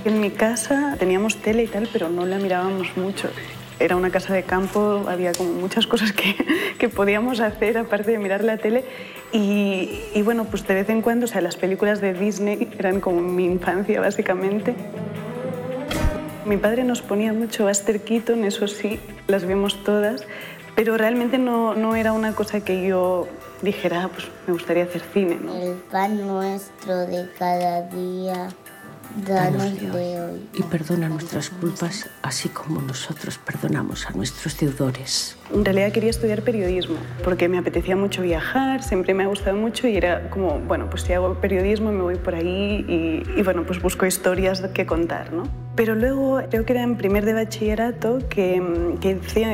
En mi casa teníamos tele y tal, pero no la mirábamos mucho. Era una casa de campo, había como muchas cosas que podíamos hacer aparte de mirar la tele. Y bueno, pues de vez en cuando, o sea, las películas de Disney eran como mi infancia, básicamente. Mi padre nos ponía mucho Buster Keaton, eso sí, las vimos todas, pero realmente no era una cosa que yo dijera, pues me gustaría hacer cine, ¿no? El pan nuestro de cada día, danos de hoy. Y perdona nuestras culpas, así como nosotros perdonamos a nuestros deudores. En realidad quería estudiar periodismo, porque me apetecía mucho viajar, siempre me ha gustado mucho y era como, bueno, pues si hago periodismo me voy por ahí y bueno, pues busco historias que contar, ¿no? Pero luego, creo que era en primer de bachillerato, que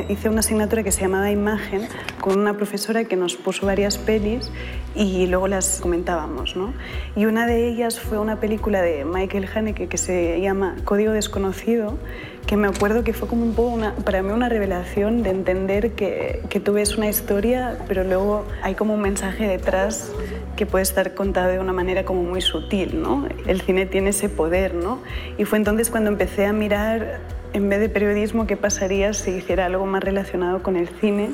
hice una asignatura que se llamaba Imagen, con una profesora que nos puso varias pelis y luego las comentábamos, ¿no? Y una de ellas fue una película de Michael Haneke que se llama Código Desconocido, que me acuerdo que fue como un poco para mí una revelación de entender que tú ves una historia, pero luego hay como un mensaje detrás que puede estar contado de una manera como muy sutil, ¿no? El cine tiene ese poder, ¿no? Y fue entonces cuando empecé a mirar, en vez de periodismo, qué pasaría si hiciera algo más relacionado con el cine.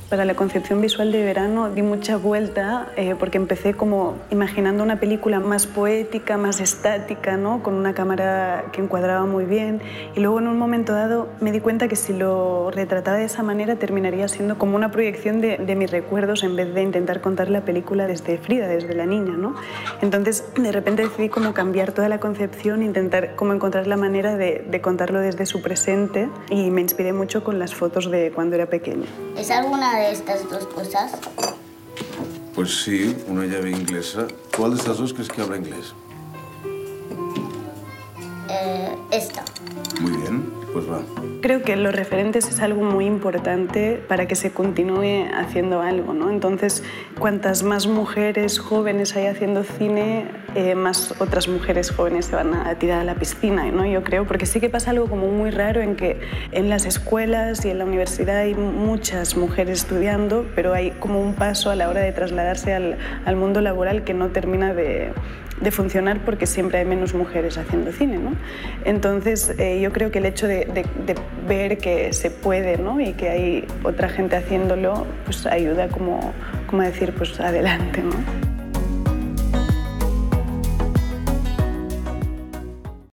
Para la concepción visual de Verano di mucha vuelta porque empecé como imaginando una película más poética, más estática, ¿no? Con una cámara que encuadraba muy bien. Y luego en un momento dado me di cuenta que si lo retrataba de esa manera terminaría siendo como una proyección de mis recuerdos en vez de intentar contar la película desde Frida, desde la niña, ¿no? Entonces de repente decidí como cambiar toda la concepción, intentar como encontrar la manera de contarlo desde su presente y me inspiré mucho con las fotos de cuando era pequeña. ¿Es alguna de estas dos cosas? Pues sí, una llave inglesa. ¿Cuál de estas dos crees que habla inglés? Esta. Muy bien, pues va. Creo que los referentes es algo muy importante para que se continúe haciendo algo, ¿no? Entonces, cuantas más mujeres jóvenes hay haciendo cine, más otras mujeres jóvenes se van a tirar a la piscina, ¿no? Yo creo, porque sí que pasa algo como muy raro en que en las escuelas y en la universidad hay muchas mujeres estudiando, pero hay como un paso a la hora de trasladarse al mundo laboral que no termina de funcionar porque siempre hay menos mujeres haciendo cine, ¿no? Entonces, yo creo que el hecho de ver que se puede, ¿no? Y que hay otra gente haciéndolo, pues ayuda como a decir, pues adelante, ¿no?